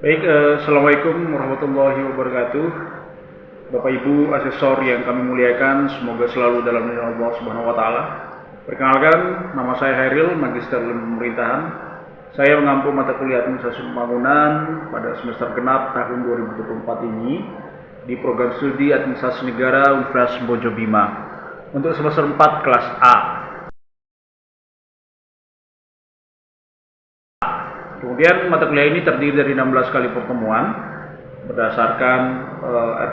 Baik, Assalamualaikum warahmatullahi wabarakatuh. Bapak Ibu asesor yang kami muliakan, semoga selalu dalam lindungan Allah Subhanahu wa taala. Perkenalkan, nama saya Hairil, Magister Ilmu Pemerintahan. Saya mengampu mata kuliah Administrasi Pembangunan pada semester genap tahun 2024 ini di program studi Administrasi Negara Universitas Bojobima untuk semester 4 kelas A. Kemudian mata kuliah ini terdiri dari 16 kali pertemuan berdasarkan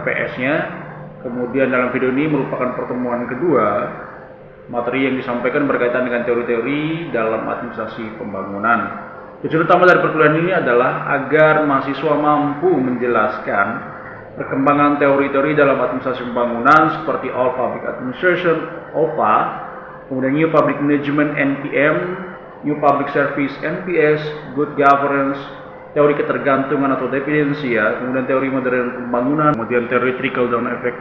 RPS-nya. Kemudian dalam video ini merupakan pertemuan kedua. Materi yang disampaikan berkaitan dengan teori-teori dalam administrasi pembangunan. Tujuan utama dari perkuliahan ini adalah agar mahasiswa mampu menjelaskan perkembangan teori-teori dalam administrasi pembangunan seperti All Public Administration (OPA), kemudian New Public Management (NPM), New Public Service (NPS), Good Governance, teori ketergantungan atau dependensi, kemudian teori modern pembangunan, kemudian teori trickle down effect,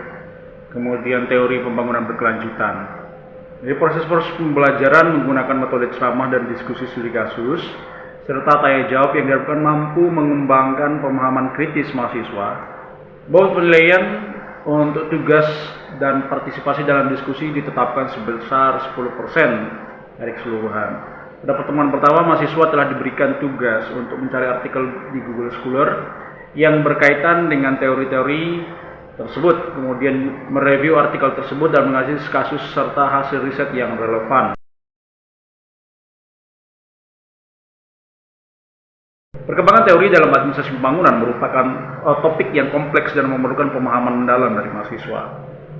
kemudian teori pembangunan berkelanjutan. Jadi proses pembelajaran menggunakan metode ceramah dan diskusi studi kasus serta tanya jawab yang diharapkan mampu mengembangkan pemahaman kritis mahasiswa. Bahwa penilaian untuk tugas dan partisipasi dalam diskusi ditetapkan sebesar 10% dari keseluruhan. Pada pertemuan pertama, mahasiswa telah diberikan tugas untuk mencari artikel di Google Scholar yang berkaitan dengan teori-teori tersebut, kemudian mereview artikel tersebut dan menganalisis kasus serta hasil riset yang relevan. Perkembangan teori dalam administrasi pembangunan merupakan topik yang kompleks dan memerlukan pemahaman mendalam dari mahasiswa.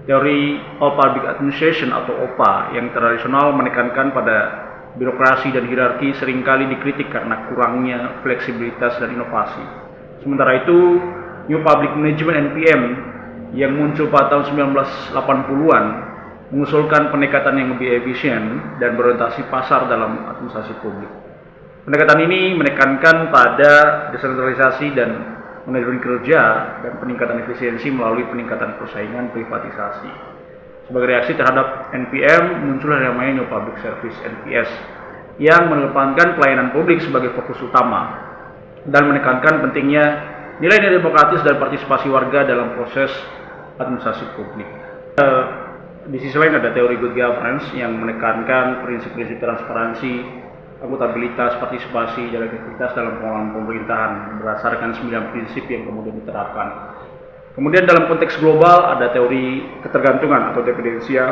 Teori All Public Administration atau OPA yang tradisional menekankan pada birokrasi dan hierarki seringkali dikritik karena kurangnya fleksibilitas dan inovasi. Sementara itu, New Public Management (NPM) yang muncul pada tahun 1980-an mengusulkan pendekatan yang lebih efisien dan berorientasi pasar dalam administrasi publik. Pendekatan ini menekankan pada desentralisasi dan manajemen kerja dan peningkatan efisiensi melalui peningkatan persaingan privatisasi. Sebagai reaksi terhadap NPM, muncullah yang namanya New Public Service (NPS) yang mengedepankan pelayanan publik sebagai fokus utama dan menekankan pentingnya nilai-nilai demokratis dan partisipasi warga dalam proses administrasi publik. Di sisi lain ada teori Good Governance yang menekankan prinsip-prinsip transparansi, akuntabilitas, partisipasi, dan efektivitas dalam pengelolaan pemerintahan berdasarkan 9 prinsip yang kemudian diterapkan. Kemudian dalam konteks global ada teori ketergantungan atau dependensia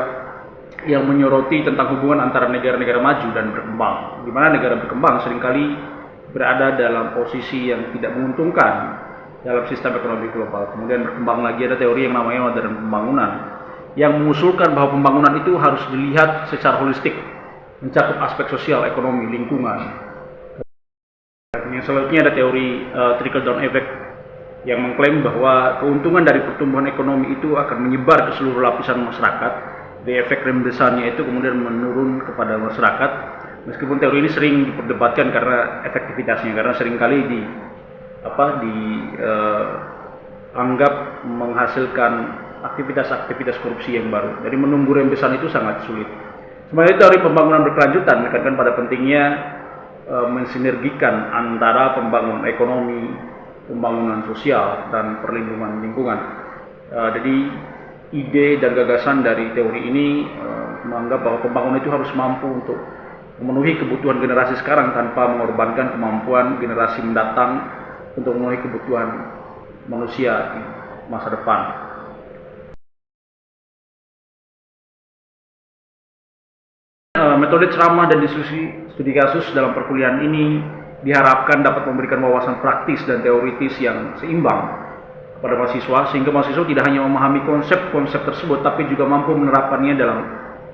yang menyoroti tentang hubungan antara negara-negara maju dan berkembang, di mana negara berkembang seringkali berada dalam posisi yang tidak menguntungkan dalam sistem ekonomi global. Kemudian berkembang lagi ada teori yang namanya modern pembangunan yang mengusulkan bahwa pembangunan itu harus dilihat secara holistik, mencakup aspek sosial, ekonomi, lingkungan. Yang selanjutnya ada teori trickle down effect yang mengklaim bahwa keuntungan dari pertumbuhan ekonomi itu akan menyebar ke seluruh lapisan masyarakat. Di efek rembesannya itu kemudian menurun kepada masyarakat. Meskipun teori ini sering diperdebatkan karena efektivitasnya, karena seringkali dianggap menghasilkan aktivitas-aktivitas korupsi yang baru. Jadi menunggu rembesan itu sangat sulit. Sebenarnya teori pembangunan berkelanjutan menekankan pada pentingnya mensinergikan antara pembangunan ekonomi, pembangunan sosial, dan perlindungan lingkungan. Jadi ide dan gagasan dari teori ini menganggap bahwa pembangunan itu harus mampu untuk memenuhi kebutuhan generasi sekarang tanpa mengorbankan kemampuan generasi mendatang untuk memenuhi kebutuhan manusia di masa depan. Metode ceramah dan diskusi studi kasus dalam perkuliahan ini diharapkan dapat memberikan wawasan praktis dan teoritis yang seimbang kepada mahasiswa, sehingga mahasiswa tidak hanya memahami konsep-konsep tersebut, tapi juga mampu menerapkannya dalam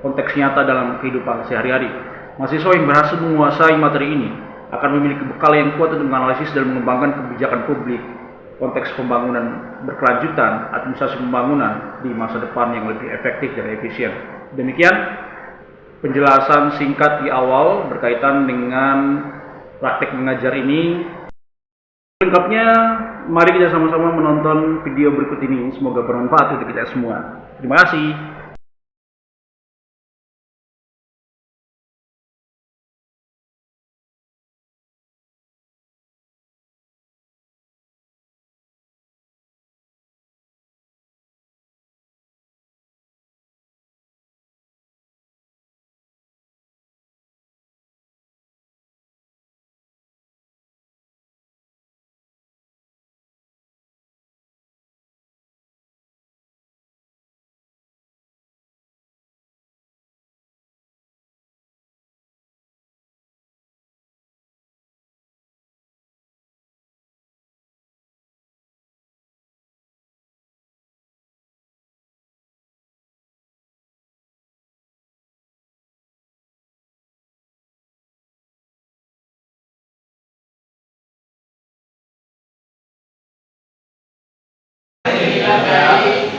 konteks nyata dalam kehidupan sehari-hari. Mahasiswa yang berhasil menguasai materi ini akan memiliki bekal yang kuat untuk menganalisis dan mengembangkan kebijakan publik, konteks pembangunan berkelanjutan, administrasi pembangunan di masa depan yang lebih efektif dan efisien. Demikian penjelasan singkat di awal berkaitan dengan praktek mengajar ini. Lengkapnya, mari kita sama-sama menonton video berikut ini. Semoga bermanfaat untuk kita semua. Terima kasih.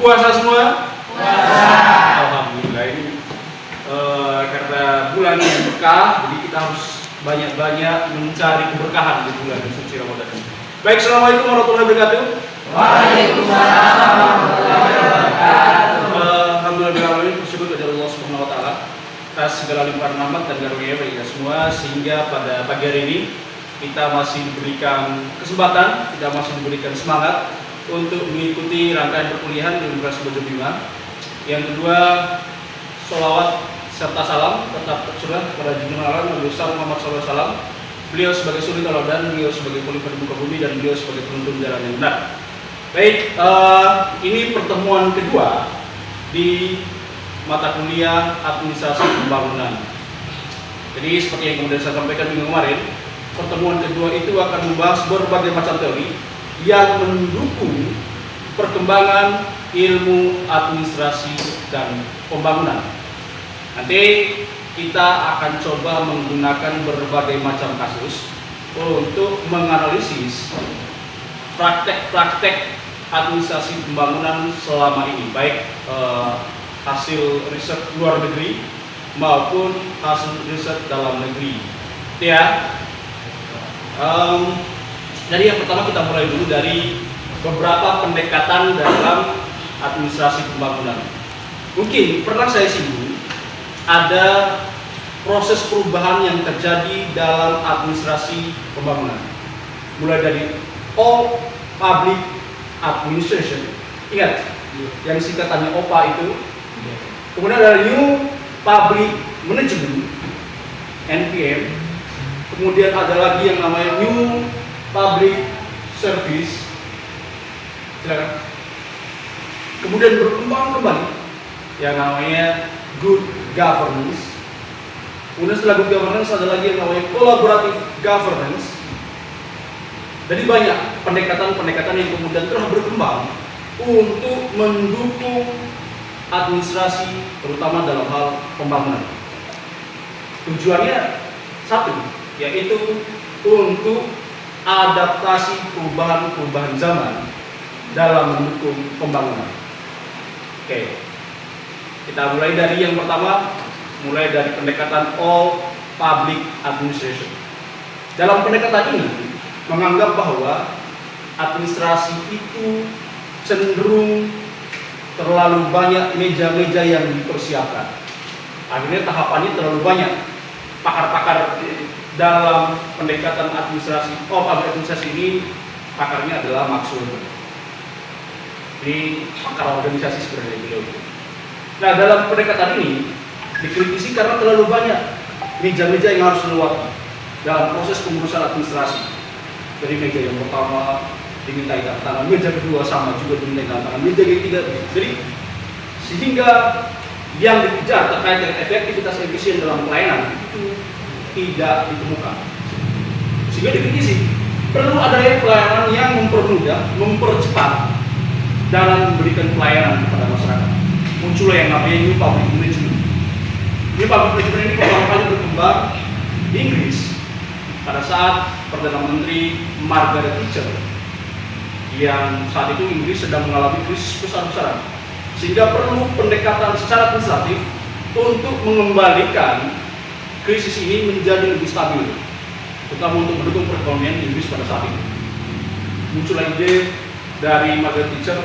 Puasa semua? Alhamdulillah, ini karena bulan yang berkah, jadi kita harus banyak-banyak mencari keberkahan di bulan suci Ramadan ini. Baik, assalamualaikum warahmatullahi wabarakatuh. Waalaikumsalam warahmatullahi wabarakatuh. Alhamdulillah, bersyukur kepada Allah Subhanahu wa taala atas segala limpahan rahmat dan karunia bagi kita semua, sehingga pada pagi hari ini kita masih diberikan kesempatan, kita masih diberikan semangat untuk mengikuti rangkaian perkuliahan di Universitas Bojong. Yang kedua, sholawat serta salam tetap tercurah kepada junjungan alam Nabi Muhammad SAW. Beliau sebagai suri tauladan, beliau sebagai khalifah di muka bumi, dan beliau sebagai penuntun jalan yang benar. Baik, ini pertemuan kedua di mata kuliah administrasi pembangunan. Jadi seperti yang kemudian saya sampaikan minggu kemarin, pertemuan kedua itu akan membahas berbagai macam teori yang mendukung perkembangan ilmu administrasi dan pembangunan. Nanti kita akan coba menggunakan berbagai macam kasus untuk menganalisis praktek-praktek administrasi pembangunan selama ini, baik hasil riset luar negeri maupun hasil riset dalam negeri. Ya. Jadi yang pertama kita mulai dulu dari beberapa pendekatan dalam administrasi pembangunan. Mungkin pernah saya singgung, ada proses perubahan yang terjadi dalam administrasi pembangunan. Mulai dari all public administration, ingat yang singkatannya OPA itu. Kemudian ada new public management, NPM. Kemudian ada lagi yang namanya new public service. Silakan. Kemudian berkembang kembali yang namanya good governance. Kemudian setelah good governance ada lagi yang namanya collaborative governance. Jadi banyak pendekatan-pendekatan yang kemudian telah berkembang untuk mendukung administrasi, terutama dalam hal pembangunan. Tujuannya satu, yaitu untuk adaptasi perubahan-perubahan zaman dalam mendukung pembangunan. Oke, kita mulai dari yang pertama, mulai dari pendekatan all public administration. Dalam pendekatan ini menganggap bahwa administrasi itu cenderung terlalu banyak meja-meja yang dipersiapkan. Akhirnya tahapannya terlalu banyak. Pakar-pakar dalam pendekatan administrasi, public administrasi ini pakarnya adalah Maxwell. Ini pakar organisasi sebenarnya beliau. Nah, dalam pendekatan ini dikritisi karena terlalu banyak meja-meja yang harus dilewati dalam proses pengurusan administrasi. Dari meja yang pertama dimintai tanda tangan, meja kedua sama juga dimintai tanda tangan, meja ketiga. Jadi sehingga yang dikejar terkait dengan efektivitas efisien dalam pelayanan itu tidak ditemukan. Sehingga dikritisi perlu adanya pelayanan yang mempermudah, mempercepat dalam memberikan pelayanan kepada masyarakat. Muncullah yang namanya new public management. New public management ini pertama kali berkembang di Inggris pada saat Perdana Menteri Margaret Thatcher, yang saat itu Inggris sedang mengalami krisis besar-besaran, sehingga perlu pendekatan secara administratif untuk mengembalikan krisis ini menjadi lebih stabil, terutama untuk mendukung perekonomian Inggris pada saat itu. Muncullah ide dari Margaret Thatcher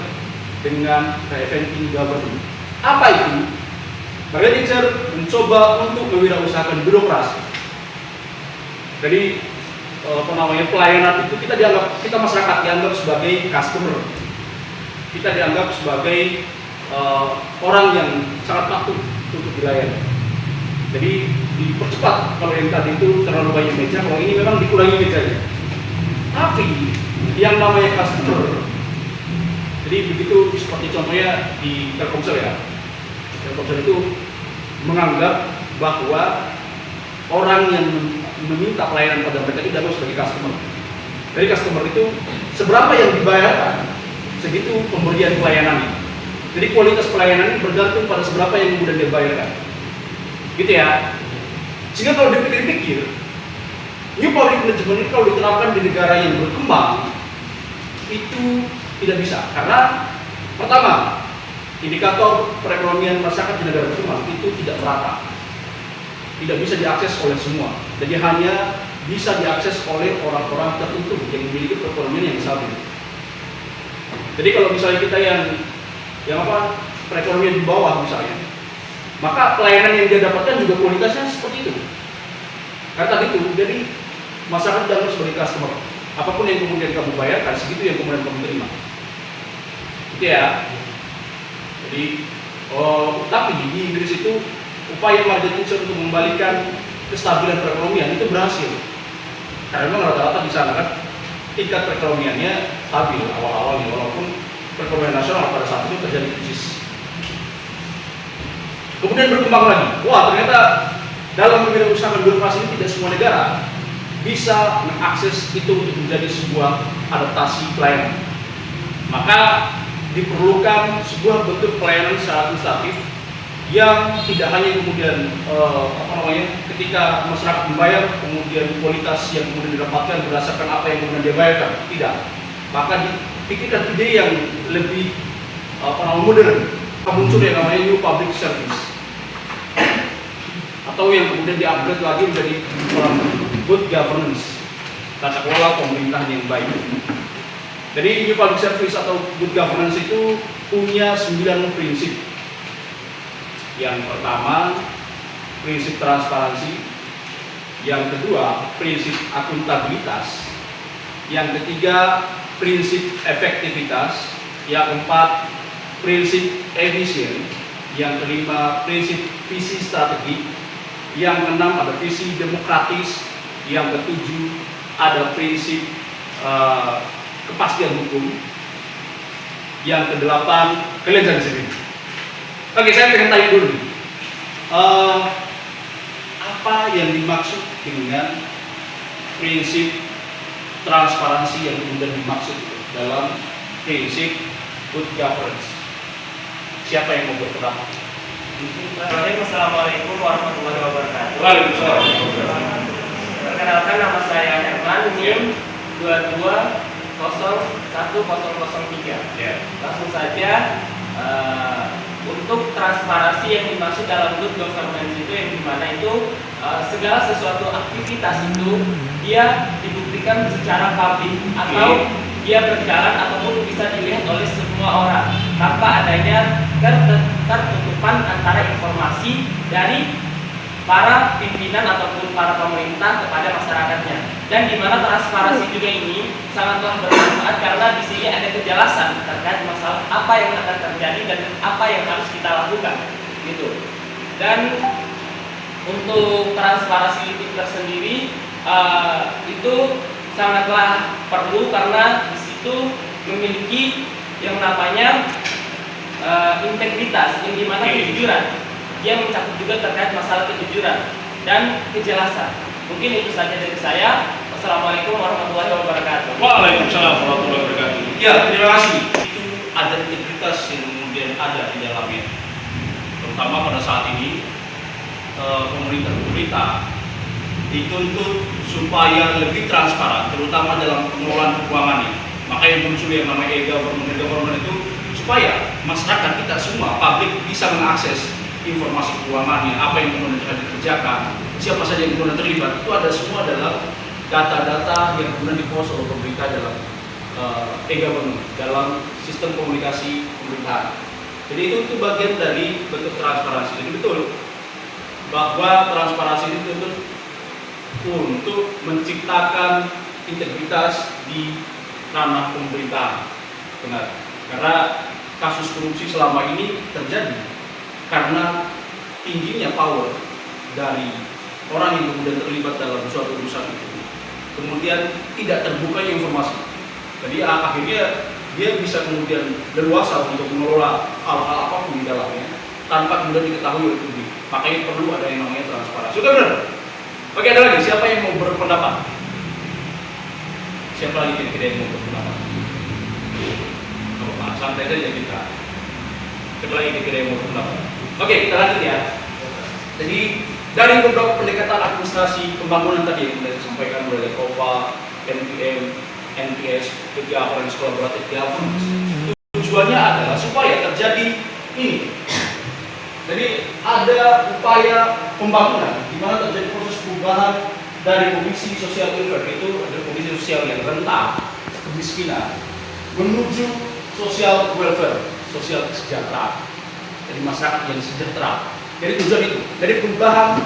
dengan preventive government. Apa itu? Margaret Thatcher mencoba untuk mewirausahakan birokrasi. Jadi pelayanan itu kita masyarakat dianggap sebagai customer. Kita dianggap sebagai orang yang sangat patuh untuk dilayani. Jadi dipercepat. Kalau yang tadi itu terlalu banyak meja, kalau ini memang dikurangi mejanya. Tapi yang namanya customer, jadi begitu seperti contohnya di Telkomsel ya. Telkomsel itu menganggap bahwa orang yang meminta pelayanan pada mereka itu dianggap sebagai customer. Dari customer itu seberapa yang dibayarkan, segitu pemberian pelayanannya. Jadi kualitas pelayanan ini bergantung pada seberapa yang kemudian dibayarkan. Gitu ya. Sehingga kalau dipikir-pikir, new public management ini kalau diterapkan di negara yang berkembang itu tidak bisa, karena Pertama, indikator perekonomian masyarakat di negara berkembang itu tidak merata, tidak bisa diakses oleh semua. Jadi hanya bisa diakses oleh orang-orang tertentu yang memiliki perekonomian yang stabil. Jadi kalau misalnya kita yang perekonomian di bawah misalnya, maka pelayanan yang dia dapatkan juga kualitasnya seperti itu. Karena tadi itu, jadi masyarakat dianggap sebagai customer. Apapun yang kemudian kamu bayarkan, segitu yang kemudian kamu terima. Gitu ya. Jadi, tapi di Inggris itu upaya Margaret Thatcher untuk membalikan kestabilan perekonomian itu berhasil. Karena memang rata-rata di sana kan tingkat perekonomiannya stabil awal-awalnya, walaupun perekonomian nasional pada saat itu terjadi krisis. Kemudian berkembang lagi. Wah, ternyata dalam mewirausahakan birokrasi ini tidak semua negara bisa mengakses itu untuk menjadi sebuah adaptasi pelayanan. Maka diperlukan sebuah bentuk pelayanan secara administratif yang tidak hanya kemudian ketika masyarakat membayar kemudian kualitas yang kemudian didapatkan berdasarkan apa yang kemudian dia bayarkan, tidak. Maka dipikirkan ide yang lebih modern, muncul yang namanya New Public Service, atau yang kemudian di-upgrade lagi menjadi good governance, tata kelola pemerintahan yang baik. Jadi New Public Service atau good governance itu punya 9 prinsip. Yang pertama, prinsip transparansi. Yang kedua, prinsip akuntabilitas. Yang ketiga, prinsip efektivitas. Yang keempat, prinsip efisien. Yang kelima, prinsip visi strategi. Yang keenam, ada visi demokratis. Yang ketujuh, ada prinsip kepastian hukum. Yang kedelapan, kalian jangan sedih. Oke, saya pengen tanya dulu. Apa yang dimaksud dengan prinsip transparansi yang kemudian dimaksud dalam prinsip good governance? Siapa yang mau berpendapat? Assalamualaikum warahmatullahi wabarakatuh. Waalaikumsalam. Perkenalkan, nama saya Herman, NIM 22010003. Langsung saja, untuk transparansi yang dimaksud dalam good governance itu yang dimana itu segala sesuatu aktivitas itu dia dibuktikan secara publik atau dia berjalan ataupun bisa dilihat oleh semua orang tanpa adanya ketertutupan antara informasi dari para pimpinan ataupun para pemerintah kepada masyarakatnya. Dan di mana transparansi juga ini sangatlah bermanfaat karena di sini ada kejelasan terkait masalah apa yang akan terjadi dan apa yang harus kita lakukan, gitu. Dan untuk transparansi itu tersendiri itu sangatlah perlu karena di situ memiliki yang namanya integritas, yang dimana kejujuran. Dia mencakup juga terkait masalah kejujuran dan kejelasan. Mungkin itu saja dari saya. Wassalamualaikum warahmatullahi wabarakatuh. Waalaikumsalam warahmatullahi wabarakatuh. Ya, terima kasih. Itu ada integritas yang kemudian ada di dalamnya. Terutama pada saat ini pemerintah dituntut supaya lebih transparan, terutama dalam pengelolaan keuangannya. Maka yang muncul yang namanya e-government itu supaya masyarakat kita semua, publik bisa mengakses informasi keuangannya, apa yang kemudian telah dikerjakan, siapa saja yang kemudian terlibat, itu ada semua dalam data-data yang kemudian diproses oleh pemerintah dalam e-government, dalam sistem komunikasi pemerintahan. Jadi itu bagian dari bentuk transparansi. Jadi betul bahwa transparansi itu untuk menciptakan integritas di ranah pemerintahan. Benar. Karena kasus korupsi selama ini terjadi karena tingginya power dari orang yang kemudian terlibat dalam suatu urusan itu, kemudian tidak terbukanya informasi. Jadi akhirnya dia bisa kemudian leluasa untuk mengelola hal-hal apapun di dalamnya tanpa kemudian diketahui oleh publik. Makanya perlu ada yang namanya transparansi. Sudah benar? Oke, ada lagi. Siapa yang mau berpendapat? Siapa lagi kira-kira yang mau berpendapat? Oh, santai saja kita. Siapa lagi kira-kira yang mau berpendapat? Oke, kita lanjut ya. Jadi dari beberapa pendekatan administrasi pembangunan tadi yang sudah disampaikan oleh KOPA, NPM, NPS, governance, collaborative governance, tujuannya adalah supaya terjadi ini. Jadi ada upaya pembangunan di mana terjadi proses perubahan dari kondisi sosial welfare, itu ada kondisi sosial yang rentan kemiskinan, menuju sosial welfare, sosial kesejahteraan. Jadi masyarakat yang sejahtera. Jadi tujuan itu. Jadi perubahan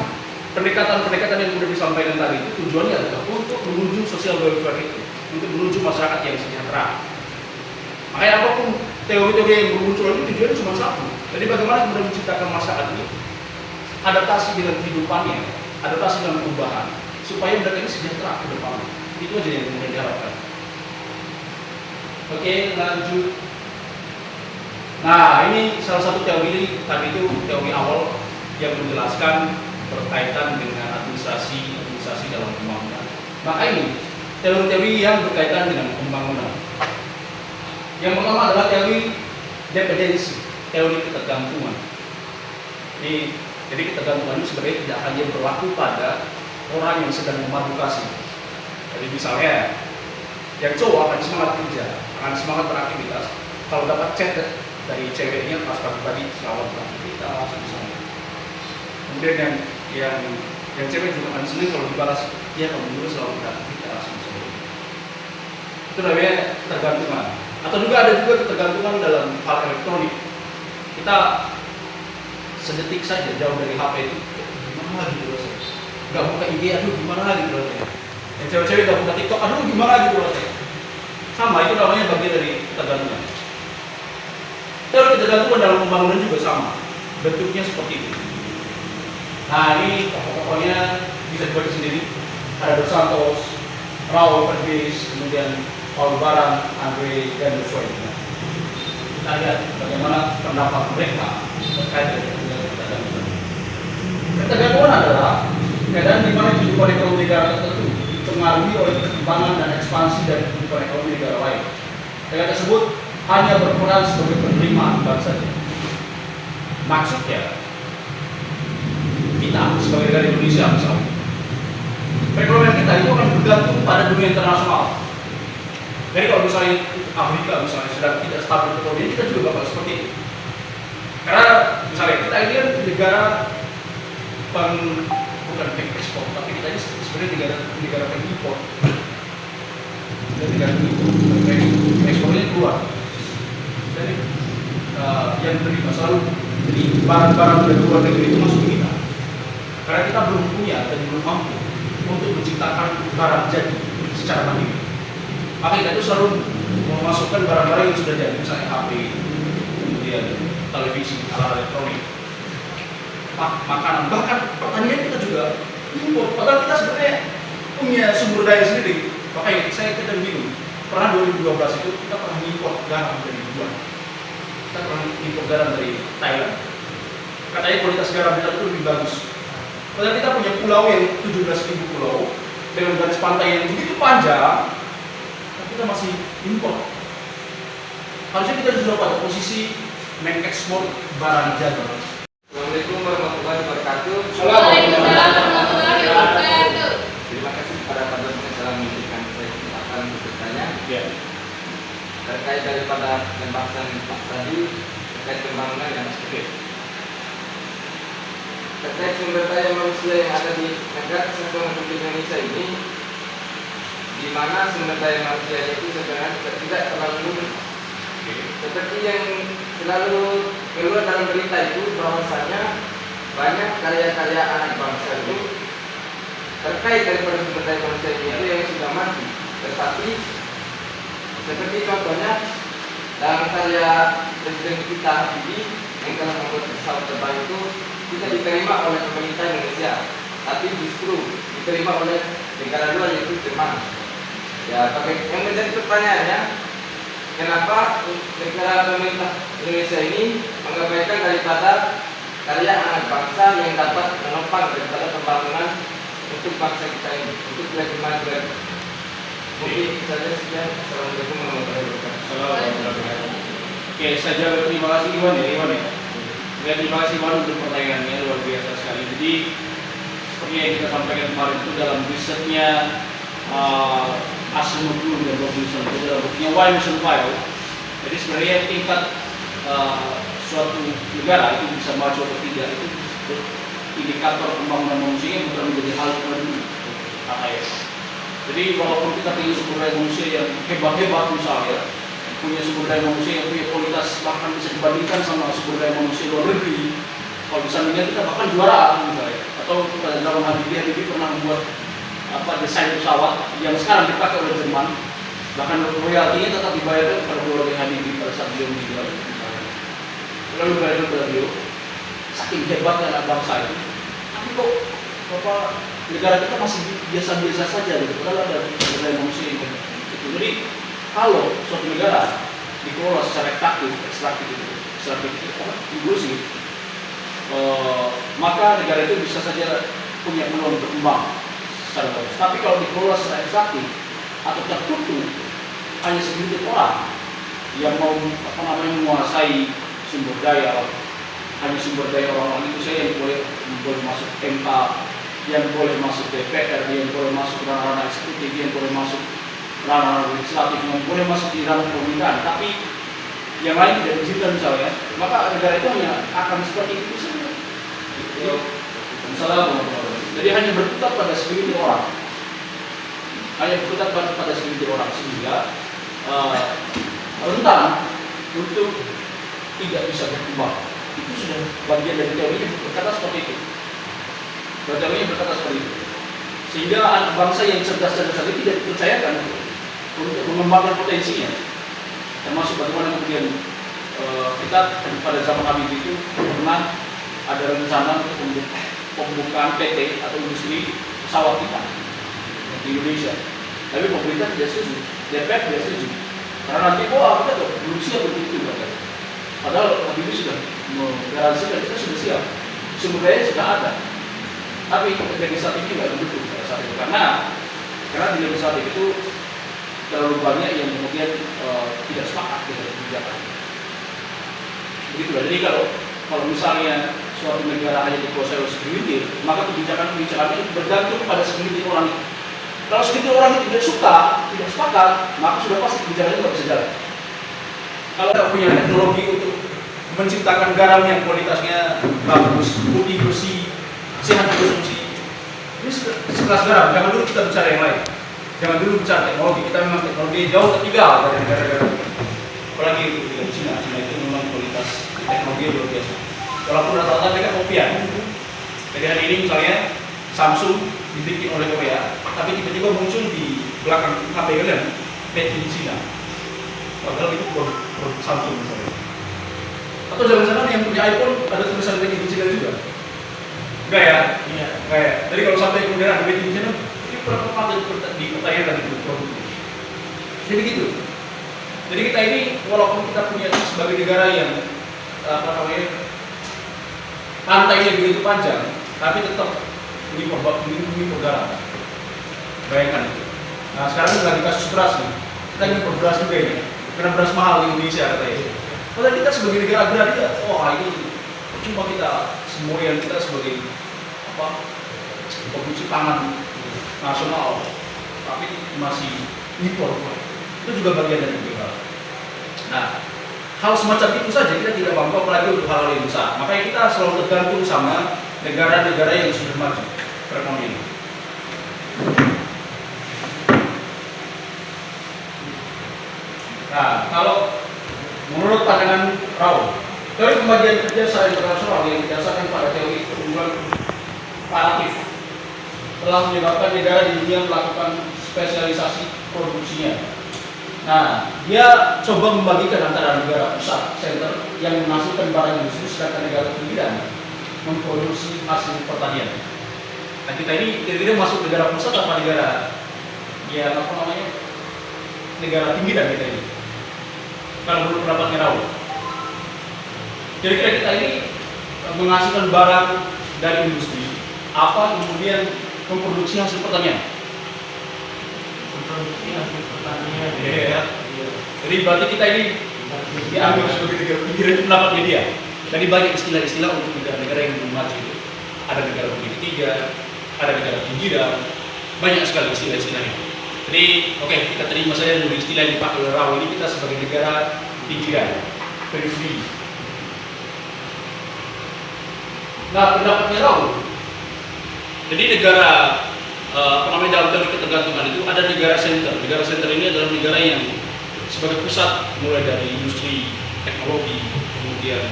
pendekatan-pendekatan yang sudah disampaikan tadi itu tujuannya adalah untuk menuju sosial welfare itu, untuk menuju masyarakat yang sejahtera. Makanya apapun teori-teori yang bermuncul ini tujuannya cuma satu. Jadi bagaimana kemudian menciptakan masyarakat ini adaptasi dengan kehidupannya, adaptasi dengan perubahan, supaya mereka ini sejahtera ke depan. Itu aja yang kemudian diharapkan. Oke, lanjut. Nah, ini salah satu teori tadi itu teori awal yang menjelaskan berkaitan dengan administrasi dalam pembangunan. Maka ini teori-teori yang berkaitan dengan pembangunan. Yang pertama adalah teori dependensi, teori ketergantungan. Jadi ketergantungan ini sebenarnya tidak hanya berlaku pada orang yang sedang memadu kasih. Jadi misalnya yang cowok akan semangat kerja, akan semangat beraktivitas. Kalau dapat chat dari ceweknya pas pagi-pagi selamat beraktivitas misalnya. Kemudian yang cewek juga akan senang kalau dibalas, dia kamu dulu selalu beraktivitas misalnya. Itu namanya ketergantungan. Atau juga ada juga ketergantungan dalam hal elektronik. Kita sedetik saja jauh dari HP itu, gimana lagi rasanya? Gak buka IG, aduh gimana lagi rasanya? Yang cewek-cewek gak buka TikTok, aduh gimana lagi rasanya? Sama, itu namanya bagian dari ketergantungan. Teori ketergantungan dalam pembangunan juga sama, bentuknya seperti itu. Nah, ini pokok-pokoknya bisa dibaca sendiri. Ada Dos Santos, Raul Pervis, kemudian Paul Baran, Andre, dan Joshua. Kita lihat bagaimana pendapat mereka terkait dengan ketergantungan. Ketergantungan adalah keadaan di mana kehidupan ekonomi negara tertentu dipengaruhi oleh perkembangan dan ekspansi dari kehidupan ekonomi negara lain. Negara tersebut hanya berperan sebagai penerimaan bangsa. Maksudnya, kita sebagai negara Indonesia misalnya, perekonomian kita itu akan bergantung pada dunia internasional. Jadi kalau misalnya Afrika misalnya sedang tidak stabil ekonomi, kita juga bakal seperti itu. Karena misalnya kita ini kan negara bukan pengekspor, tapi kita ini sebenarnya negara pengimpor. Jadi negara pengimpor, ekspornya keluar. Jadi yang terima selalu jadi barang-barang dari luar negeri itu masuk ke kita. Karena kita belum punya dan belum mampu untuk menciptakan barang jadi secara mandiri. Maka kita itu selalu memasukkan barang-barang yang sudah jadi, misalnya HP, kemudian televisi, alat elektronik, makanan, bahkan pertanian kita juga impor. Padahal kita sebenarnya punya sumber daya sendiri. Makanya kita bingung. Pernah 2012 itu kita pernah impor garam dari luar. Kita pernah impor garam dari Thailand. Katanya kualitas garam kita itu lebih bagus. Padahal kita punya pulau yang 17.000 pulau dengan garis pantai yang begitu panjang, tapi kita masih impor. Harusnya kita sudah pada posisi mengekspor barang jadi. Assalamualaikum warahmatullahi wabarakatuh. Waalaikumsalam warahmatullahi wabarakatuh. Terima kasih kepada Pak Dosen yang telah memberikan saya kesempatan untuk bertanya. Ya. Terkait daripada pembahasan Pak tadi terkait pembangunan yang sedikit. Terkait sumber daya manusia yang ada di negara kesatuan Republik Indonesia ini, di mana sumber daya manusia itu sebenarnya tidak terlalu seperti yang selalu keluar dalam berita itu, bahwasanya banyak karya-karya anak bangsa itu terkait daripada sumber daya manusia itu yang sudah mati. Tetapi seperti contohnya dalam karya Presiden kita Habibie yang telah membuat pesawat terbang itu tidak diterima oleh pemerintah Indonesia, tapi justru diterima oleh negara luar yaitu Jerman. Ya, yang menjadi pertanyaannya, kenapa negara pemerintah Indonesia ini mengabaikan daripada karya anak bangsa yang dapat menopang daripada pembangunan untuk bangsa kita ini, untuk lebih maju lagi. Mungkin saja sekian. Assalamualaikum warahmatullahi wabarakatuh. Oke, saya jawab. Terima kasih Iwan ya. Ya, terima kasih Iwan untuk pertanyaannya, luar biasa sekali. Jadi seperti yang kita sampaikan kemarin itu dalam risetnya Asim Nurul dan Bob Wilson itu dalam bukunya Why Mission File Jadi sebenarnya tingkat suatu negara itu bisa maju atau tidak itu indikator pembangunan manusia bukan menjadi hal yang penting. Jadi walaupun kita punya sumber daya manusia yang hebat-hebat misalnya, punya sumber daya manusia yang punya kualitas bahkan bisa dibandingkan sama sumber daya manusia luar negeri, kalau bisa melihat kita bahkan juara misalnya, atau pada zaman Habibie pernah membuat desain pesawat yang sekarang dipakai oleh Jerman, bahkan royaltinya tetap dibayarkan kepada keluarga Habibie pada saat beliau meninggal. Lalu dibayarkan kepada beliau, saking hebatnya anak bangsa itu. Tapi kok negara kita masih biasa-biasa saja gitu, padahal ada sumber daya manusia yang gitu. Jadi kalau suatu negara dikelola secara ekstraktif, inklusif, maka negara itu bisa saja punya peluang berkembang secara bagus. Tapi kalau dikelola secara ekstraktif atau tertutup hanya segelintir orang yang mau menguasai sumber daya, hanya sumber daya orang itu saja yang boleh masuk MK, yang boleh masuk DPR, yang boleh masuk ranah eksekutif, yang boleh masuk ranah legislatif, yang boleh masuk di ranah pemerintahan, tapi yang lain tidak diizinkan misalnya, maka negara itu hanya akan seperti itu saja. Jadi hanya berputar pada segelintir orang, sehingga rentan untuk tidak bisa berkembang. Itu sudah bagian dari teorinya berkata seperti itu. Sehingga anak bangsa yang cerdas-cerdas tadi tidak dipercayakan untuk mengembangkan potensinya. Termasuk bagaimana kemudian kita pada zaman Habibie itu pernah ada rencana untuk pembukaan PT atau industri pesawat kita di Indonesia. Tapi pemerintah tidak setuju, DPR tidak setuju. Karena nanti kita tuh belum siap untuk itu. Padahal Habibie sudah menggaransikan kita sudah siap, sumber daya sudah ada. Tapi legislatifnya nggak mendukung pada saat itu karena di legislatif itu terlalu banyak yang kemudian tidak sepakat dengan kebijakan. Begitulah. Jadi kalau misalnya suatu negara hanya dikuasai oleh segelintir, maka kebijakan-kebijakan itu bergantung pada segelintir orang itu. Kalau segelintir orang itu tidak suka, tidak sepakat, maka sudah pasti kebijakan itu nggak bisa jalan. Kalau kita punya teknologi untuk menciptakan garam yang kualitasnya bagus, putih bersih, sehat konsumsi, ini sekelas garam. Jangan dulu kita bicara yang lain. Jangan dulu bicara teknologi. Kita memang teknologi jauh tertinggal dari negara-negara. Apalagi di Cina itu memang kualitas teknologi luar biasa. Walaupun rata-rata mereka kopian. Jadi hari ini misalnya Samsung dibikin oleh Korea, tapi tiba-tiba muncul di belakang HP kalian made in China. Padahal itu produk Samsung misalnya. Atau jangan-jangan yang punya iPhone ada tulisan made in China juga. Enggak ya? Iya. Enggak ya? Jadi kalau sampai kemudian ada made in China, ini berapa patut dipertanyakan itu produknya. Jadi gitu. Jadi kita ini walaupun kita punya sebagai negara yang pantainya begitu panjang, tapi tetap impor garam. Bayangkan itu. Nah sekarang lagi kasus beras nih. Kita impor beras juga ini. Karena beras mahal di Indonesia katanya. Kalau kita sebagai negara agraria, ini cuma kita semua yang kita sebagai produksi pangan nasional, tapi masih impor. Itu juga bagian dari negara. Nah, hal semacam itu saja kita tidak mampu apalagi untuk hal-hal yang besar. Makanya kita selalu tergantung sama negara-negara yang sudah maju perekonomian. Nah, kalau menurut pandangan Rao, teori pembagian kerja secara internasional yang didasarkan pada teori pertumbuhan komparatif telah menyebabkan negara di dunia melakukan spesialisasi produksinya. Nah, dia coba membagikan antara negara pusat, center, yang menghasilkan barang industri, sedangkan negara pinggiran memproduksi hasil pertanian. Nah, kita ini kira-kira masuk negara pusat apa negara, negara pinggiran kita ini. Kalau menurut pendapatnya Rao, kira-kira kita ini menghasilkan barang dari industri, apa kemudian memproduksi hasil pertanian? Memproduksi hasil pertanian. Ya. Jadi berarti kita ini diambil sebagai negara pinggiran itu pendapat media. Jadi banyak istilah-istilah untuk negara-negara yang belum maju itu. Ada negara pinggiran tiga, ada negara pinggiran, banyak sekali istilah-istilahnya. Jadi, kita terima saja dulu istilah yang dipakai oleh Rao ini, kita sebagai negara pinggiran, periferi. Nah, pendapatnya Raul. Jadi negara dalam teori ketergantungan itu ada negara center. Negara center ini adalah negara yang sebagai pusat mulai dari industri, teknologi, kemudian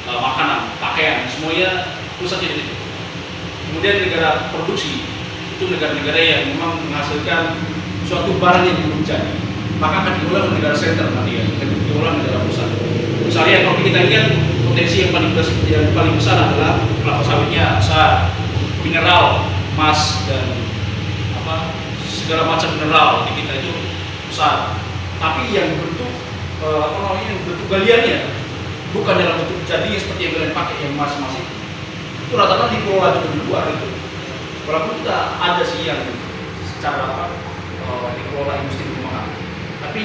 makanan, pakaian, semuanya pusatnya di situ. Kemudian negara produksi itu negara-negara yang memang menghasilkan suatu barang yang belum jadi, maka akan diolah oleh negara center nanti ya, diolah negara pusat. Misalnya kalau kita lihat potensi yang paling besar adalah kelapa sawitnya besar, mineral, emas dan segala macam mineral di kita itu besar. Tapi yang bentuk bentuk galiannya bukan dalam bentuk jadi seperti yang kalian pakai yang emas-emas itu rata-rata dikelola juga di luar itu. Walaupun kita ada sih yang secara dikelola industri rumahan, tapi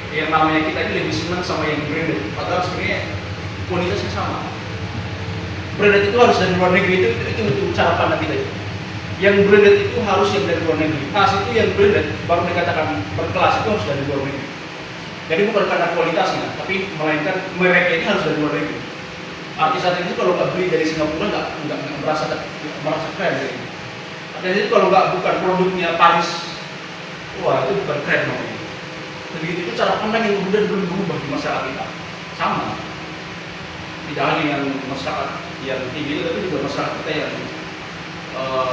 yang namanya kita ini lebih senang sama yang branded. Padahal sebenarnya kualitasnya sama. Branded itu harus dari luar negeri, itu cara pandang kita. Yang branded itu harus yang dari luar negeri. Tas itu yang branded baru dikatakan berkelas itu harus dari luar negeri. Jadi bukan karena kualitasnya, tapi melainkan mereka ini harus dari luar negeri. Artis itu kalau nggak beli dari Singapura nggak merasa keren. Artis itu kalau bukan produknya Paris, wah itu bukan keren namanya. Begitu itu cara pandang yang kemudian belum berubah di masyarakat kita. Sama. Tidak hanya yang masyarakat yang tinggi, tapi juga masyarakat kita yang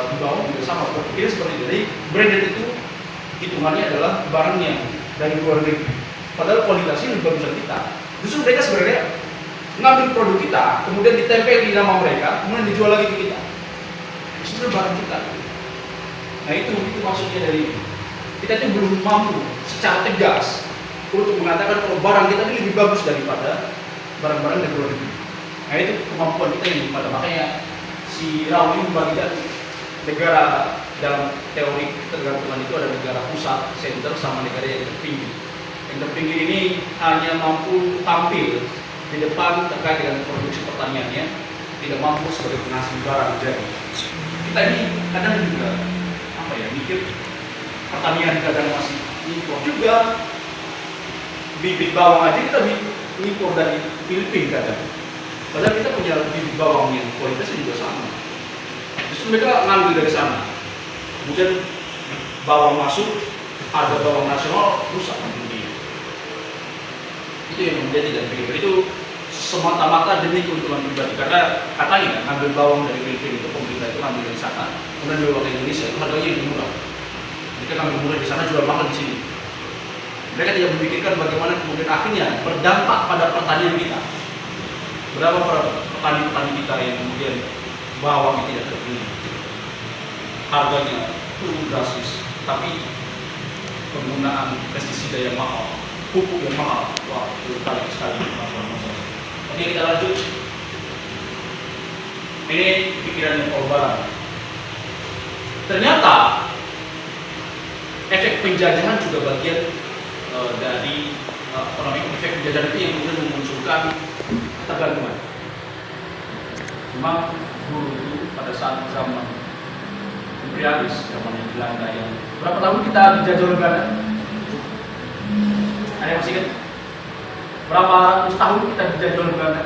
di bawah juga sama berpikir seperti itu. Jadi branded itu hitungannya adalah barang yang dari luar negeri. Padahal kualitasnya lebih bagus dari kita. Justru mereka sebenarnya ngambil produk kita, kemudian ditempel di nama mereka, kemudian dijual lagi ke kita. Sebenarnya barang kita. Nah itu maksudnya dari kita itu belum mampu secara tegas untuk mengatakan kalau barang kita ini lebih bagus daripada barang-barang dari luar negeri. Nah itu kemampuan kita yang pada makanya si Raul ini membagikan negara dalam teori ketergantungan itu ada negara pusat, center, sama negara yang terpinggir. Yang terpinggir ini hanya mampu tampil di depan terkait dengan produksi pertaniannya, tidak mampu sebagai penghasil barang jadi. Kita ini kadang juga mikir pertanian kadang masih impor juga. Bibit bawang aja kita impor dari Filipina kadang. Padahal kita punya bibit bawang yang kualitasnya juga sama. Justru mereka ngambil dari sana. Kemudian bawang masuk, harga bawang nasional rusak kemudian. Itu yang menjadi dan pikir itu semata-mata demi keuntungan pribadi. Karena katanya ngambil bawang dari Filipina itu pemerintah itu ngambil dari sana, kemudian dibawa ke Indonesia itu harganya lebih murah. Mereka ngambil murah di sana jual mahal di sini. Mereka tidak memikirkan bagaimana kemudian akhirnya berdampak pada pertanian kita. Berapa petani-petani kita yang kemudian bawang tidak terpilih, harganya turun drastis, tapi penggunaan pestisida yang mahal, pupuk yang mahal, wah itu kali sekali masalah-masalah. Oke kita lanjut. Ini pikiran yang Paul. Ternyata efek penjajahan juga bagian dari efek penjajahan itu yang kemudian memunculkan ketergantungan. Memang dulu itu pada saat zaman imperialis, zaman Belanda yang berapa tahun kita dijajah oleh Belanda? Ada yang masih ingat? Berapa ratus tahun kita dijajah oleh Belanda?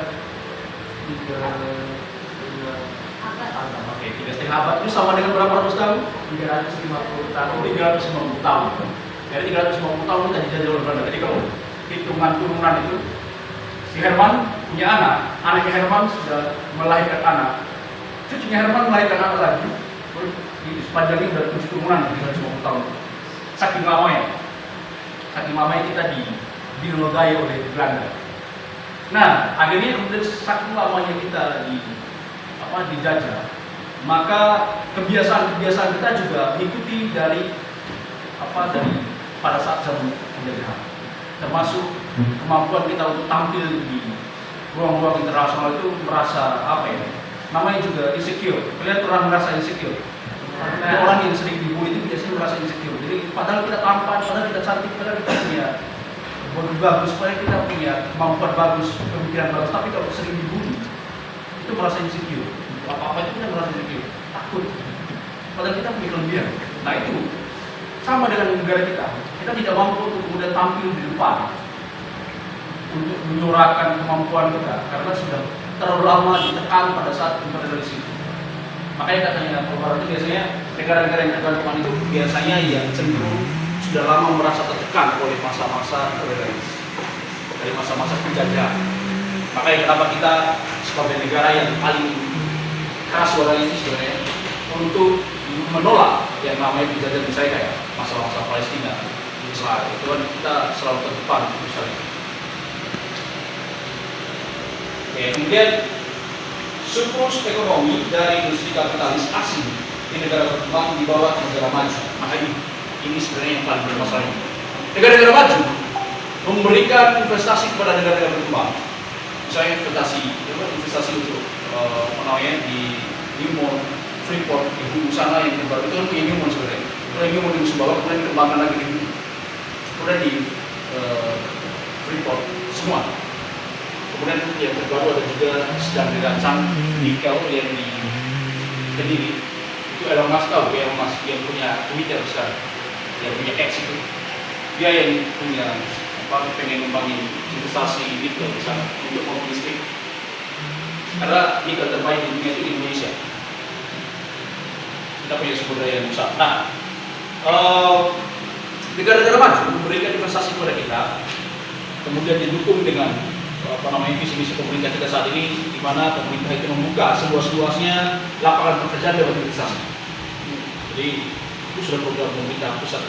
3,5 abad itu sama dengan berapa ratus tahun? 350 tahun. 350 tahun. Dari 350 tahun kita dijajah oleh Belanda. Jadi kalau hitungan turunan itu, si Herman punya anaknya Herman sudah melahirkan anak, cucunya Herman melahirkan anak lagi. Sepanjangnya sudah 7 turunan 350 tahun. Saking lamanya kita dinodai oleh Belanda. Nah, akhirnya kemudian saking lamanya kita dijajah, maka kebiasaan-kebiasaan kita juga mengikuti dari pada saat zaman penjajahan, termasuk kemampuan kita untuk tampil di ruang-ruang internasional itu merasa namanya juga insecure. Kalian pernah merasa insecure? Orang yang sering dibully itu biasanya merasa insecure. Jadi padahal kita tampan, padahal kita cantik, padahal kita punya body bagus, padahal kita punya kemampuan bagus, pemikiran bagus, tapi kalau sering dibully itu merasa insecure. Apa-apa itu kita merasa insecure, takut. Padahal kita punya kelebihan. Nah itu sama dengan negara kita. Kita tidak mampu untuk kemudian tampil di depan untuk menyuarakan kemampuan kita karena sudah terlalu lama ditekan pada saat imperialisme. Makanya katanya Barat itu biasanya negara-negara yang tergantungan itu biasanya yang cenderung sudah lama merasa tertekan oleh masa-masa kolonialis, dari masa-masa penjajahan. Makanya kenapa kita sebagai negara yang paling keras suaranya itu sebenarnya untuk menolak yang namanya penjajahan, misalnya kayak masalah-masalah Palestina, Israel, itu kan kita selalu terdepan misalnya. Oke, kemudian surplus ekonomi dari industri kapitalis asing di negara berkembang dibawa ke negara maju. Maka ini sebenarnya yang paling bermasalah. Negara-negara maju memberikan investasi kepada negara-negara berkembang. Misalnya investasi untuk di Newmont, Freeport, di hulu sana yang terbaru itu kan punya Newmont sebenarnya. Kemudian Newmont di Sumbawa, kemudian dikembangkan lagi di kemudian di Freeport semua. Kemudian yang terbaru ada juga sedang dirancang nikel yang di Kediri. Itu Elon Musk tahu, Elon Musk yang punya Twitter sekarang, yang punya X itu. Dia yang punya pengen ngembangin investasi nikel di sana untuk mobil listrik. Karena nikel terbaik di dunia itu di Indonesia. Kita punya sumber daya yang besar. Nah, negara-negara maju memberikan investasi kepada kita, kemudian didukung dengan visi-misi pemerintah kita saat ini, di mana pemerintah itu membuka seluas-luasnya lapangan pekerjaan lewat investasi. Jadi itu sudah program pemerintah pusat.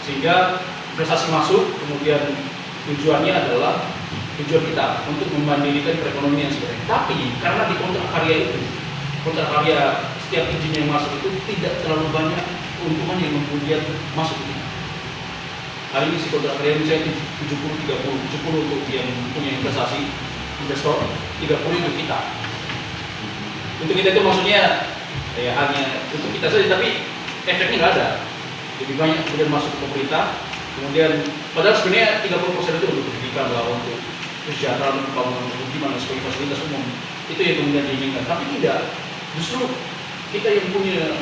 Sehingga investasi masuk, kemudian tujuannya adalah tujuan kita untuk memandirikan perekonomian sebenarnya. Tapi karena di kontrak karya itu, kontrak karya setiap izin yang masuk itu tidak terlalu banyak keuntungan yang kemudian masuk ke kita. Hari ini si kontrak karya misalnya 70-30, 70 untuk yang punya investasi investor, 30 untuk kita. Untuk kita itu maksudnya ya hanya untuk kita saja, tapi efeknya nggak ada. Lebih banyak kemudian masuk ke pemerintah, kemudian padahal sebenarnya 30% itu untuk pendidikan lah, untuk kesejahteraan, pembangunan pemukiman dan sebagai fasilitas umum. Itu yang kemudian diinginkan, tapi tidak. Justru kita yang punya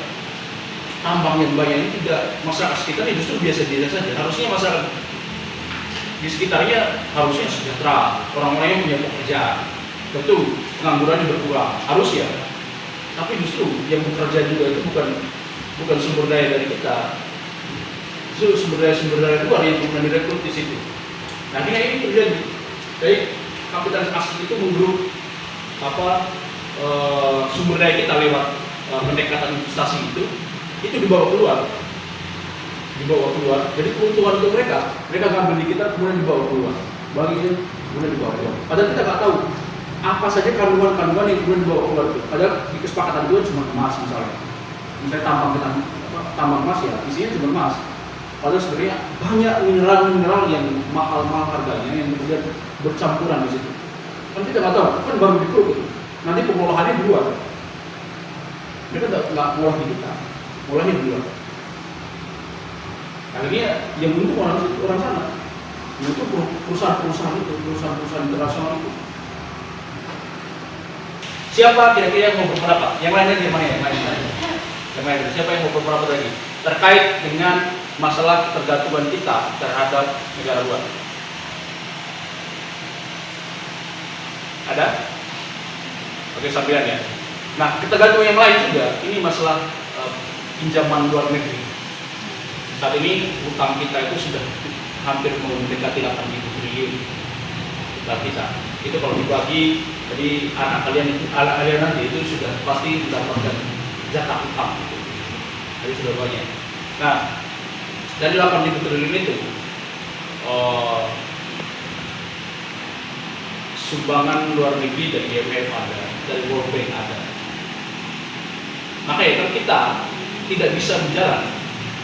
tambang yang banyak ini tidak, masyarakat sekitar ini justru biasa-biasa saja. Harusnya masyarakat di sekitarnya harusnya sejahtera, orang-orang yang punya pekerjaan. Tentu penganggurannya berkurang, harus ya. Tapi justru yang bekerja juga itu bukan sumber daya dari kita, justru sumber daya luar yang kemudian direkrut di situ. Nah ini terjadi. Jadi kapitalis asing itu menggeruk sumber daya kita lewat pendekatan investasi itu dibawa keluar. Jadi keuntungan untuk mereka ngambil di kita, kemudian dibawa keluar, bagian kemudian dibawa keluar. Padahal kita nggak tahu apa saja kandungan yang kemudian dibawa keluar itu. Padahal di kesepakatan itu cuma emas misalnya tambang emas ya, isinya cuma emas. Padahal sebenarnya banyak mineral yang mahal harganya yang kemudian bercampuran di situ. Kan kita nggak tahu, kan baru dikeruk itu. Nanti pengolahannya di luar. Mereka nggak ngolah di kita, ngolahnya di luar. Akhirnya yang untung orang sana, itu perusahaan internasional itu. Siapa kira-kira yang mau berpendapat? Yang lainnya yang mana? Yang lain. Siapa yang mau berpendapat lagi terkait dengan masalah ketergantungan kita terhadap negara luar? Ada? Oke, sambilan ya. Nah, ketergantungan yang lain juga, ini masalah pinjaman luar negeri. Saat ini utang kita itu sudah hampir mendekati 8.000 triliun utang kita. Itu kalau dibagi, jadi anak kalian nanti itu sudah pasti mendapatkan jatah utang. Jadi sudah banyak. Nah, dari 8.000 triliun itu sumbangan luar negeri dari IMF ada, dari World Bank ada. Makanya kan kita tidak bisa berjalan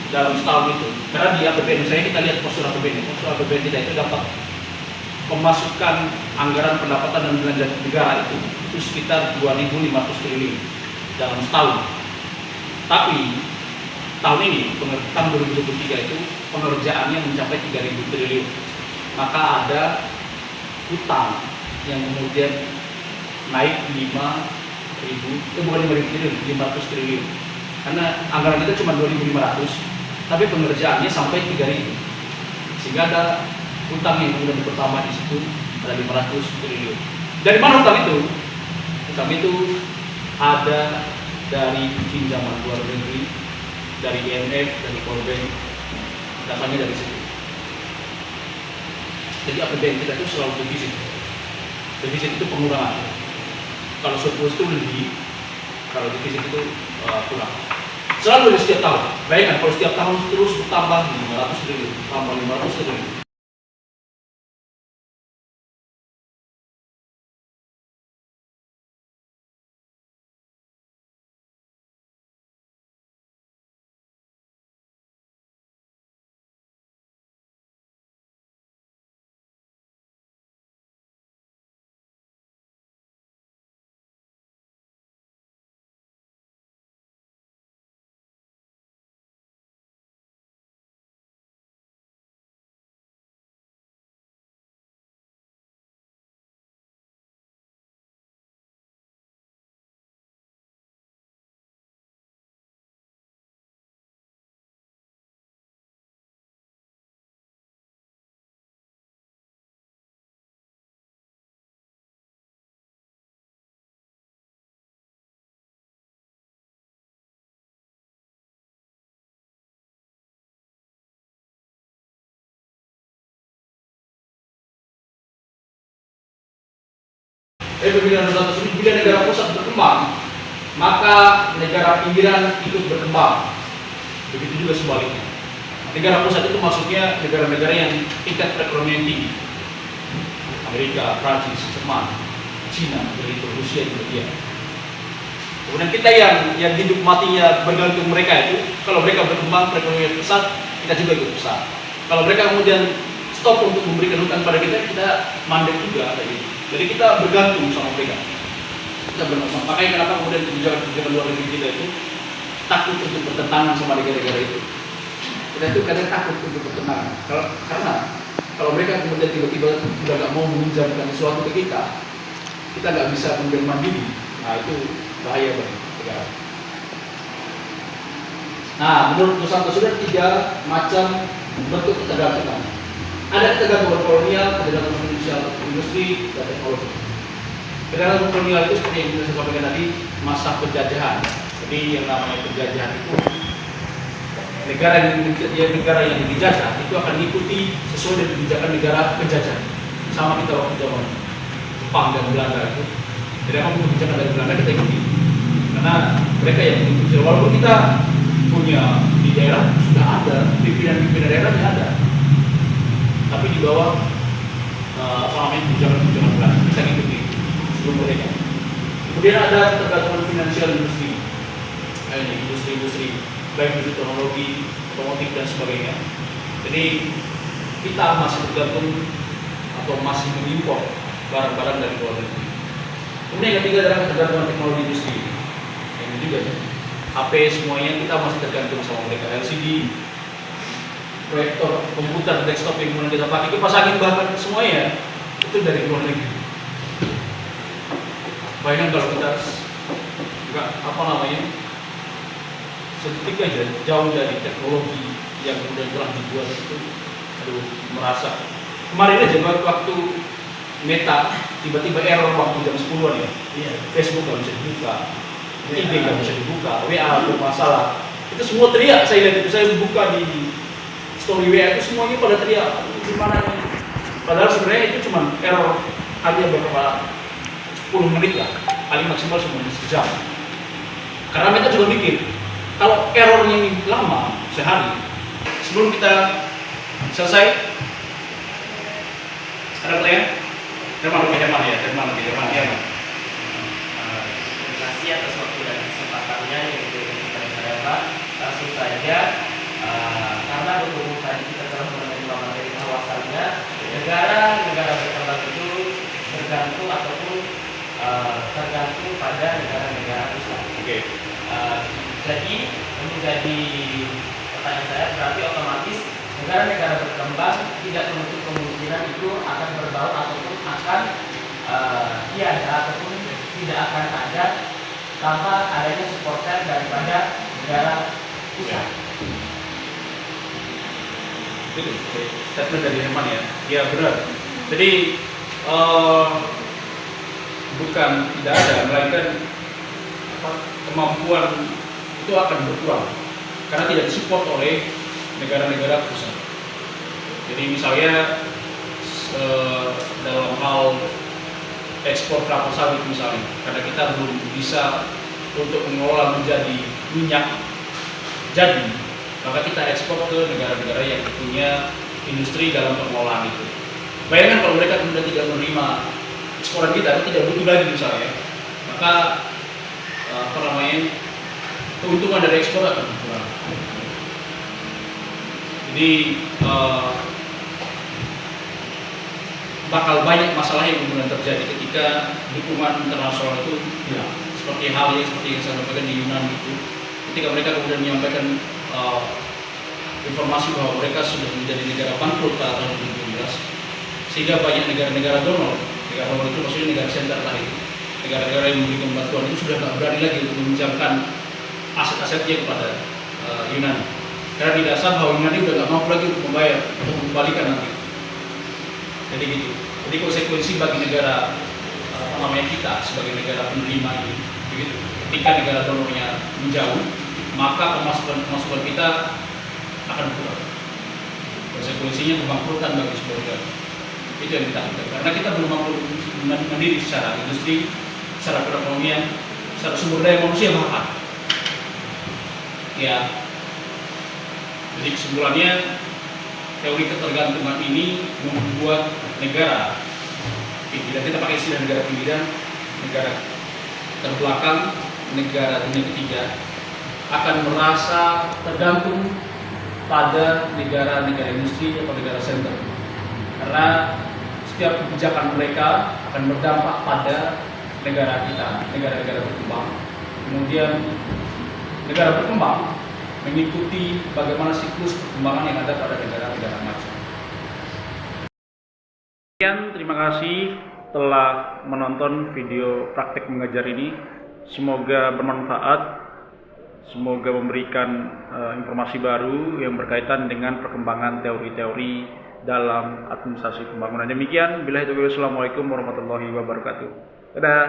dalam setahun itu, karena di APBN misalnya kita lihat postur APBN kita itu dapat pemasukan anggaran pendapatan dan belanja negara itu sekitar 2.500 triliun dalam setahun. Tapi tahun ini, tahun 2023 itu pengerjaannya mencapai 3.000 triliun. Maka ada utang yang kemudian naik 500 triliun. Karena anggaran kita cuma 2.500, tapi pengerjaannya sampai 3.000. Sehingga ada Utang yang kemudian bertambah di situ ada 500 triliun. Dari mana utang itu? Utang itu ada dari pinjaman luar negeri, dari IMF, dari World Bank, datangnya dari situ. Jadi APBN kita itu selalu defisit. Defisit itu pengurangan. Kalau surplus itu lebih, kalau defisit itu kurang. Selalu dari setiap tahun. Bayangkan kalau setiap tahun terus bertambah 500 triliun, tambah 500 triliun. Pemilihan status ini bila negara pusat berkembang, maka negara pinggiran ikut berkembang. Begitu juga sebaliknya. Negara pusat itu maksudnya negara-negara yang tingkat perekonomian tinggi. Amerika, Prancis, Jerman, Cina, begitu Rusia juga dia. Kemudian kita yang hidup matinya bergantung mereka itu, kalau mereka berkembang perekonomian pesat, kita juga ikut pesat. Kalau mereka kemudian stop untuk memberikan hutang pada kita, kita mandek juga kayak gitu. Jadi kita bergantung sama mereka. Kita bergantung. Makanya kenapa kemudian kebijakan luar negeri kita itu takut untuk bertentangan sama negara-negara itu. Kita itu kadang takut untuk bertentangan. Karena kalau mereka kemudian tiba-tiba sudah nggak mau meminjamkan sesuatu ke kita nggak bisa kemudian mandiri. Nah itu bahaya bagi negara. Nah, menurut Nusanto sudah 3 macam bentuk ketergantungan. Ada ketergantungan kolonial, ketergantungan finansial, industri, dan teknologi. Ketergantungan kolonial itu seperti yang saya sampaikan tadi, masa penjajahan. Jadi yang namanya penjajahan itu negara yang dijajah itu akan mengikuti sesuai dengan kebijakan negara penjajah. Sama kita waktu zaman Jepang dan Belanda itu. Jadi apa kebijakan dari Belanda kita ikuti. Karena mereka yang mengikuti. Walaupun kita punya di daerah sudah ada pimpinan daerahnya ada. Tapi di bawah kebijakan Belanda kita ikuti sebelum mereka. Kemudian ada ketergantungan finansial industri, industri baik industri teknologi, otomotif dan sebagainya. Jadi kita masih tergantung atau masih mengimpor barang-barang dari luar negeri. Kemudian yang ketiga adalah ketergantungan teknologi industri. Ini juga HP semuanya kita masih tergantung sama mereka. LCD, proyektor, komputer, desktop yang kemudian kita pakai, kipas angin bahkan semuanya itu dari luar negeri. Bayangkan kalau kita sedetik aja jauh dari teknologi yang kemudian telah dibuat itu, merasa. Kemarin aja waktu Meta tiba-tiba error waktu jam 10-an ya. Iya. Facebook nggak bisa dibuka, IG nggak bisa dibuka, WA bermasalah. Itu semua teriak, saya lihat itu, saya buka di story WA itu semuanya pada teriak, gimana ini? Padahal sebenarnya itu cuma error hanya beberapa 10 menit lah, paling maksimal semuanya sejam. Karena mereka juga mikir, kalau errornya ini lama, sehari, sebelum kita selesai, ada pertanyaan? Terima kasih atas waktu dan kesempatannya yang diberikan kepada saya, Pak. Langsung saja, karena berhubung tadi kita telah menerima materi bahwasannya negara berkembang itu tergantung pada negara-negara pusat. Oke. Jadi menjadi pertanyaan saya, berarti otomatis negara-negara berkembang tidak menutup kemungkinan itu akan berbaur ataupun akan tiada ataupun tidak akan ada tanpa adanya supporter daripada negara pusat. Itu statement dari Herman ya. Ya benar. Jadi bukan tidak ada, melainkan kemampuan itu akan berkurang karena tidak disupport oleh negara-negara pusat. Jadi misalnya dalam hal ekspor kelapa sawit misalnya, karena kita belum bisa untuk mengolah menjadi minyak jadi, maka kita ekspor ke negara-negara yang punya industri dalam pengolahan itu. Bayangkan kalau mereka kemudian tidak menerima eksporan kita, tidak butuh lagi misalnya, maka keuntungan dari ekspor akan berkurang. Jadi bakal banyak masalah yang kemudian terjadi ketika dukungan internasional itu hilang. Seperti halnya seperti yang saya sampaikan di Yunani itu, ketika mereka kemudian menyampaikan informasi bahwa mereka sudah menjadi negara bangkrut pada tahun 2012, sehingga banyak negara-negara donor itu maksudnya negara senter tadi, negara-negara yang memberikan bantuan itu sudah tidak berani lagi untuk meminjamkan aset-asetnya kepada Yunani, karena didasar bahwa Yunani sudah tidak mampu lagi untuk membayar atau mengembalikan nanti. Jadi gitu. Jadi konsekuensi bagi negara kita sebagai negara penerima ini begitu. Ketika negara donornya menjauh, maka pemasukan kita akan kurang. Konsekuensinya kebangkrutan bagi sebuah negara. Itu yang kita lakukan. Karena kita belum mampu mandiri secara industri, secara perekonomian, secara sumber daya manusia bahkan. Ya. Jadi kesimpulannya, teori ketergantungan ini membuat negara, bila kita pakai istilah negara pinggiran, negara terbelakang, negara dunia ketiga, akan merasa tergantung pada negara-negara industri atau negara center. Karena setiap kebijakan mereka akan berdampak pada negara kita, negara-negara berkembang. Kemudian negara berkembang mengikuti bagaimana siklus perkembangan yang ada pada negara-negara maju. Sekian, terima kasih telah menonton video praktek mengajar ini. Semoga bermanfaat, semoga memberikan informasi baru yang berkaitan dengan perkembangan teori-teori dalam administrasi pembangunan. Demikian, billahi taufiq, wassalamualaikum warahmatullahi wabarakatuh. Dadah.